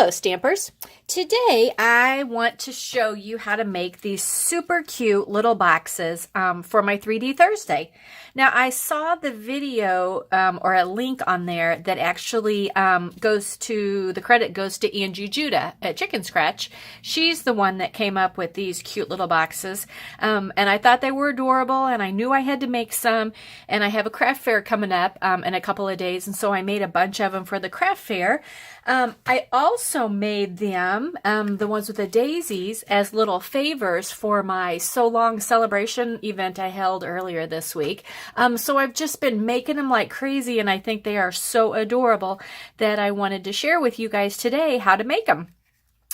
Hello Stampers! Today I want to show you how to make these super cute little boxes for my 3D Thursday. Now I saw the video or a link on there that actually the credit goes to Angie Judah at Chicken Scratch. She's the one that came up with these cute little boxes and I thought they were adorable and I knew I had to make some, and I have a craft fair coming up in a couple of days, and so I made a bunch of them for the craft fair. I also made them, the ones with the daisies, as little favors for my So Long celebration event I held earlier this week. So I've just been making them like crazy, and I think they are so adorable that I wanted to share with you guys today how to make them.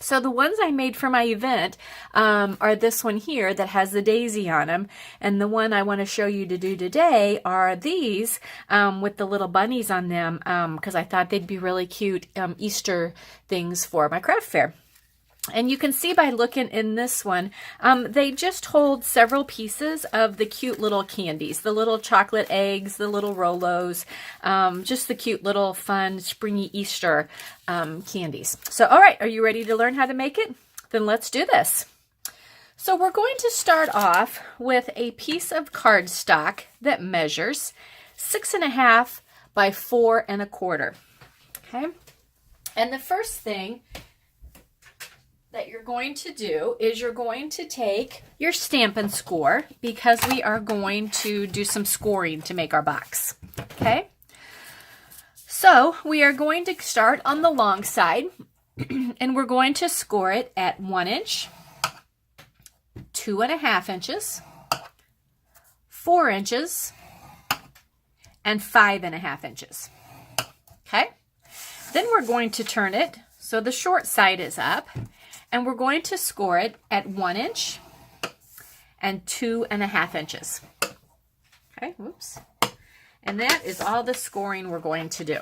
So the ones I made for my event are this one here that has the daisy on them, and the one I want to show you to do today are these with the little bunnies on them, because I thought they'd be really cute Easter things for my craft fair. And you can see by looking in this one, they just hold several pieces of the cute little candies, the little chocolate eggs, the little Rolos, just the cute little fun springy Easter candies. So, all right, are you ready to learn how to make it? Then let's do this. So we're going to start off with a piece of cardstock that measures 6.5 by 4 1/4. Okay, and the first thing that you're going to do is you're going to take your Stampin' Score, because we are going to do some scoring to make our box. Okay, so we are going to start on the long side and we're going to score it at 1 inch, 2.5 inches, 4 inches, and 5.5 inches. Okay, then we're going to turn it so the short side is up, and we're going to score it at 1 inch and 2.5 inches. Okay, whoops. And that is all the scoring we're going to do.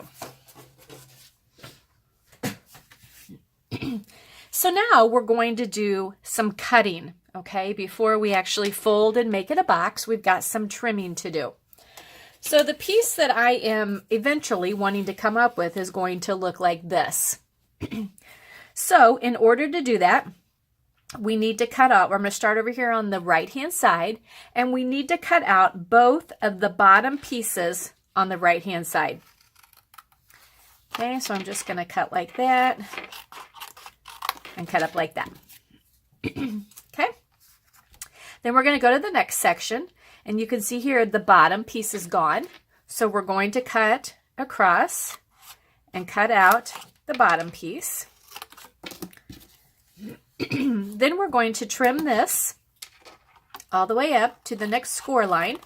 So now we're going to do some cutting, okay? Before we actually fold and make it a box, we've got some trimming to do. So the piece that I am eventually wanting to come up with is going to look like this. So in order to do that, we need to cut out, we're going to start over here on the right hand side, and we need to cut out both of the bottom pieces on the right hand side. Okay, so I'm just going to cut like that and cut up like that. Okay, then we're going to go to the next section, and you can see here the bottom piece is gone, so we're going to cut across and cut out the bottom piece. Then we're going to trim this all the way up to the next score line.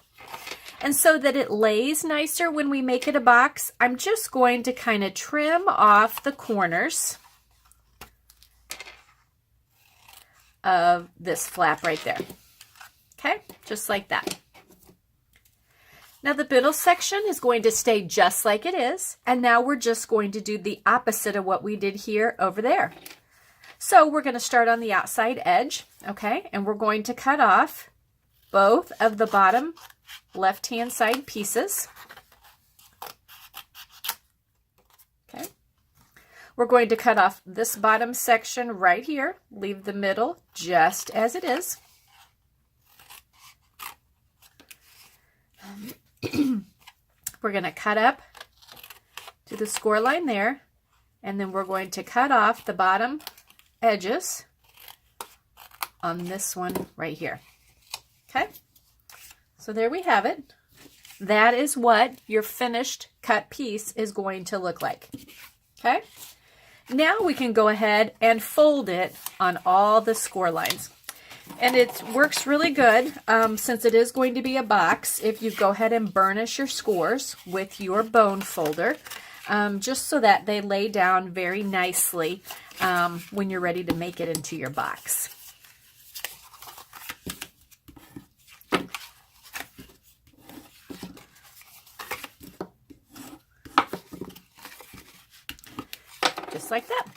And so that it lays nicer when we make it a box, I'm just going to kind of trim off the corners of this flap right there. Okay, just like that. Now the middle section is going to stay just like it is, and now we're just going to do the opposite of what we did here over there. So we're going to start on the outside edge, okay, and we're going to cut off both of the bottom left-hand side pieces. Okay, we're going to cut off this bottom section right here, leave the middle just as it is. We're going to cut up to the score line there, and then we're going to cut off the bottom edges on this one right here. Okay, so there we have it. That is what your finished cut piece is going to look like. Okay, now we can go ahead and fold it on all the score lines. And it works really good since it is going to be a box if you go ahead and burnish your scores with your bone folder, just so that they lay down very nicely when you're ready to make it into your box. Just like that.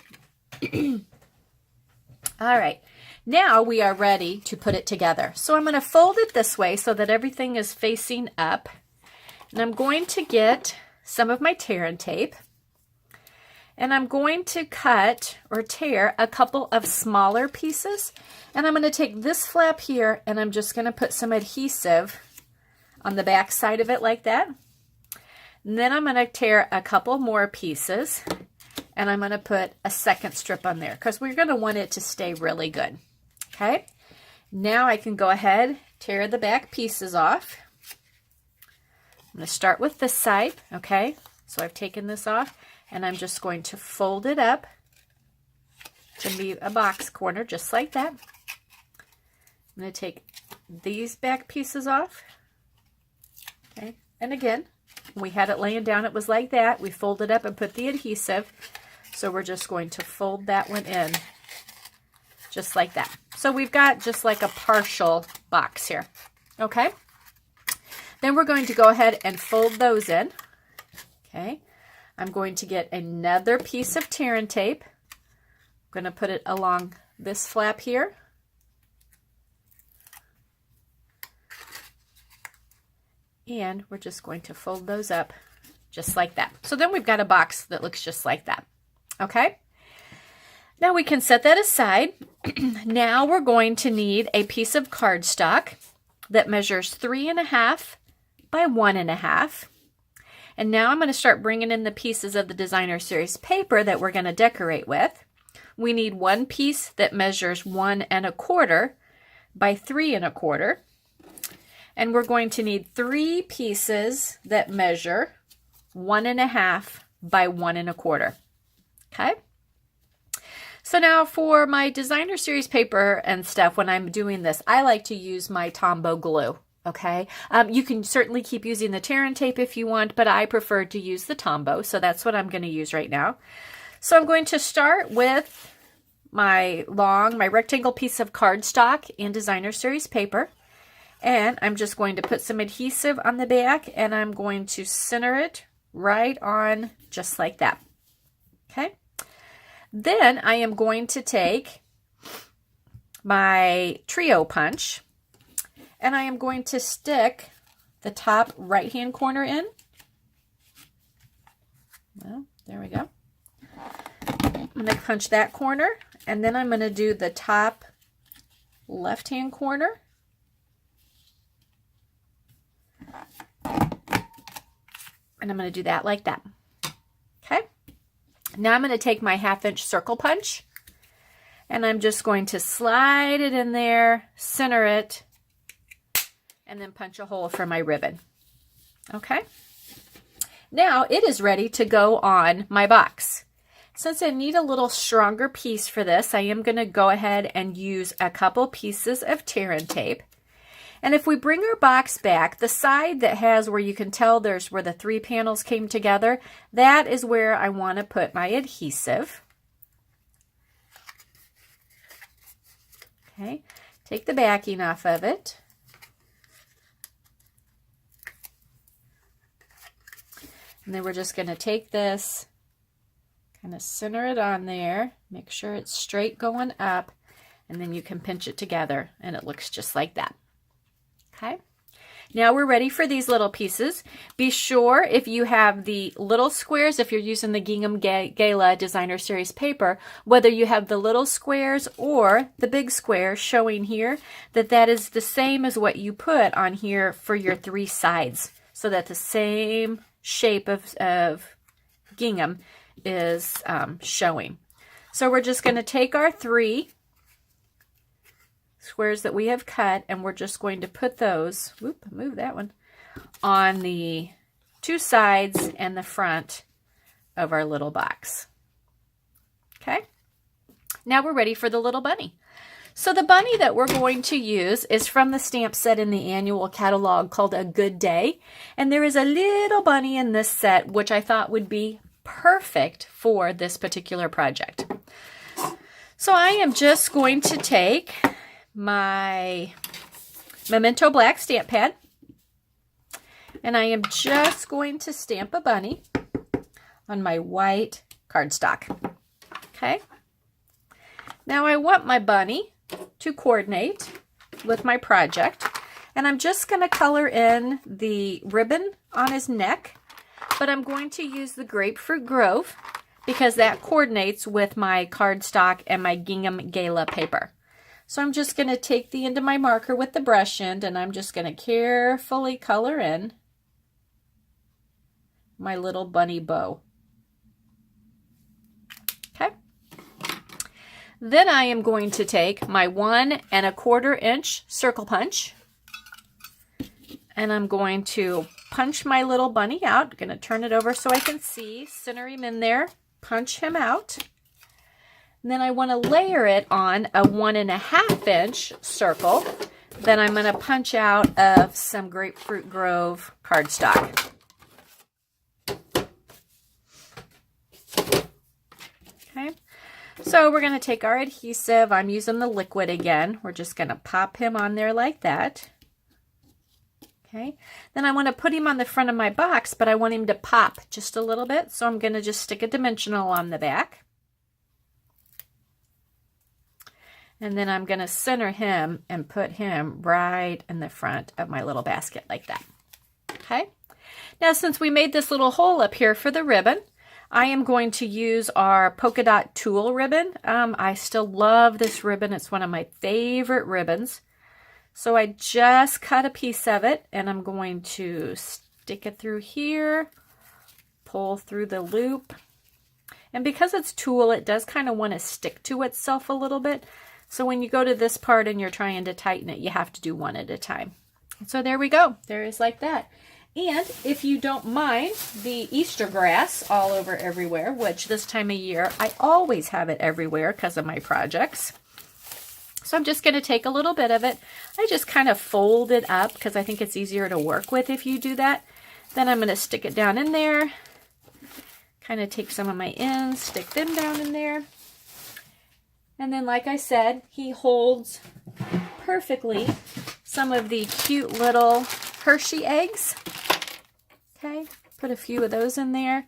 All right. Now we are ready to put it together. So I'm going to fold it this way so that everything is facing up. And I'm going to get some of my tear and tape. And I'm going to cut or tear a couple of smaller pieces. And I'm going to take this flap here and I'm just going to put some adhesive on the back side of it like that. And then I'm going to tear a couple more pieces and I'm going to put a second strip on there because we're going to want it to stay really good. Okay. Now I can go ahead, tear the back pieces off. I'm going to start with this side. Okay. So I've taken this off. And I'm just going to fold it up to be a box corner, just like that. I'm going to take these back pieces off. Okay, and again, when we had it laying down, it was like that. We folded up and put the adhesive. So we're just going to fold that one in, just like that. So we've got just like a partial box here. Okay. Then we're going to go ahead and fold those in. Okay. I'm going to get another piece of tear and tape. I'm going to put it along this flap here. And we're just going to fold those up just like that. So then we've got a box that looks just like that. Okay. Now we can set that aside. Now we're going to need a piece of cardstock that measures 3.5 by 1.5. And now I'm going to start bringing in the pieces of the Designer Series paper that we're going to decorate with. We need one piece that measures 1.25 by 3.25. And we're going to need 3 pieces that measure 1.5 by 1.25. Okay. So now for my Designer Series paper and stuff, when I'm doing this, I like to use my Tombow glue. Okay, you can certainly keep using the tear and tape if you want, but I prefer to use the Tombow, so that's what I'm going to use right now. So I'm going to start with my rectangle piece of cardstock and Designer Series paper, and I'm just going to put some adhesive on the back, and I'm going to center it right on just like that. Okay, then I am going to take my trio punch, and I am going to stick the top right-hand corner in. Well, there we go. I'm going to punch that corner, and then I'm going to do the top left-hand corner. And I'm going to do that like that. Okay. Now I'm going to take my 1/2-inch circle punch, and I'm just going to slide it in there, center it, and then punch a hole for my ribbon. Okay. Now it is ready to go on my box. Since I need a little stronger piece for this, I am going to go ahead and use a couple pieces of tear and tape. And if we bring our box back, the side that has where you can tell there's where the 3 panels came together, that is where I want to put my adhesive. Okay. Take the backing off of it. And then we're just going to take this, kind of center it on there, make sure it's straight going up, and then you can pinch it together and it looks just like that. Okay. Now we're ready for these little pieces. Be sure if you have the little squares, if you're using the Gingham Gala Designer Series paper, whether you have the little squares or the big square showing here, that is the same as what you put on here for your 3 sides, so that the same shape of gingham is showing. So we're just going to take our 3 squares that we have cut, and we're just going to put those, move that one, on the 2 sides and the front of our little box. Okay. Now we're ready for the little bunny. So the bunny that we're going to use is from the stamp set in the annual catalog called A Good Day. And there is a little bunny in this set, which I thought would be perfect for this particular project. So I am just going to take my Memento black stamp pad, and I am just going to stamp a bunny on my white cardstock. Okay. Now I want my bunny to coordinate with my project, and I'm just going to color in the ribbon on his neck, but I'm going to use the Grapefruit Grove because that coordinates with my cardstock and my gingham gala paper. So I'm just going to take the end of my marker with the brush end, and I'm just going to carefully color in my little bunny bow. Okay. Then I am going to take my 1 1/4 inch circle punch, and I'm going to punch my little bunny out. I'm going to turn it over so I can see, center him in there, punch him out. And then I want to layer it on a 1 1/2 inch circle that I'm going to punch out of some Grapefruit Grove cardstock. Okay, so we're going to take our adhesive. I'm using the liquid again. We're just going to pop him on there like that. Okay, then I want to put him on the front of my box, but I want him to pop just a little bit. So I'm going to just stick a dimensional on the back. And then I'm going to center him and put him right in the front of my little basket like that. Okay. Now, since we made this little hole up here for the ribbon, I am going to use our Polka-dot Tulle ribbon. I still love this ribbon. It's one of my favorite ribbons. So I just cut a piece of it, and I'm going to stick it through here, pull through the loop. And because it's tulle, it does kind of want to stick to itself a little bit. So when you go to this part and you're trying to tighten it, you have to do one at a time. So there we go. There is like that. And if you don't mind the Easter grass all over everywhere, which this time of year, I always have it everywhere because of my projects. So I'm just going to take a little bit of it. I just kind of fold it up because I think it's easier to work with if you do that. Then I'm going to stick it down in there. Kind of take some of my ends, stick them down in there. And then, like I said, he holds perfectly some of the cute little Hershey eggs. Okay, put a few of those in there.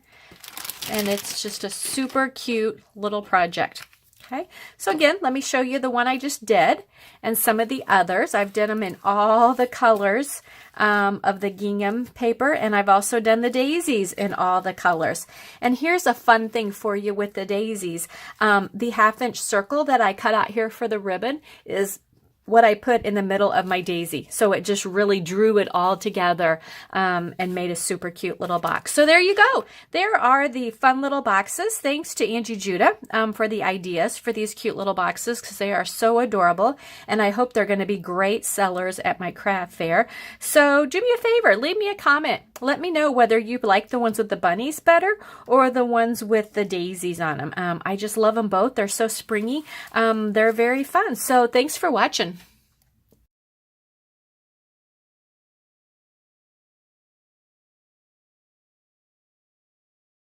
And it's just a super cute little project. Okay, so again, let me show you the one I just did and some of the others. I've done them in all the colors of the gingham paper, and I've also done the daisies in all the colors. And here's a fun thing for you with the daisies. The 1/2 inch circle that I cut out here for the ribbon is what I put in the middle of my daisy. So it just really drew it all together and made a super cute little box. So there you go. There are the fun little boxes. Thanks to Angie Judah for the ideas for these cute little boxes because they are so adorable. And I hope they're going to be great sellers at my craft fair. So do me a favor, leave me a comment. Let me know whether you like the ones with the bunnies better or the ones with the daisies on them. I just love them both. They're so springy. They're very fun. So thanks for watching.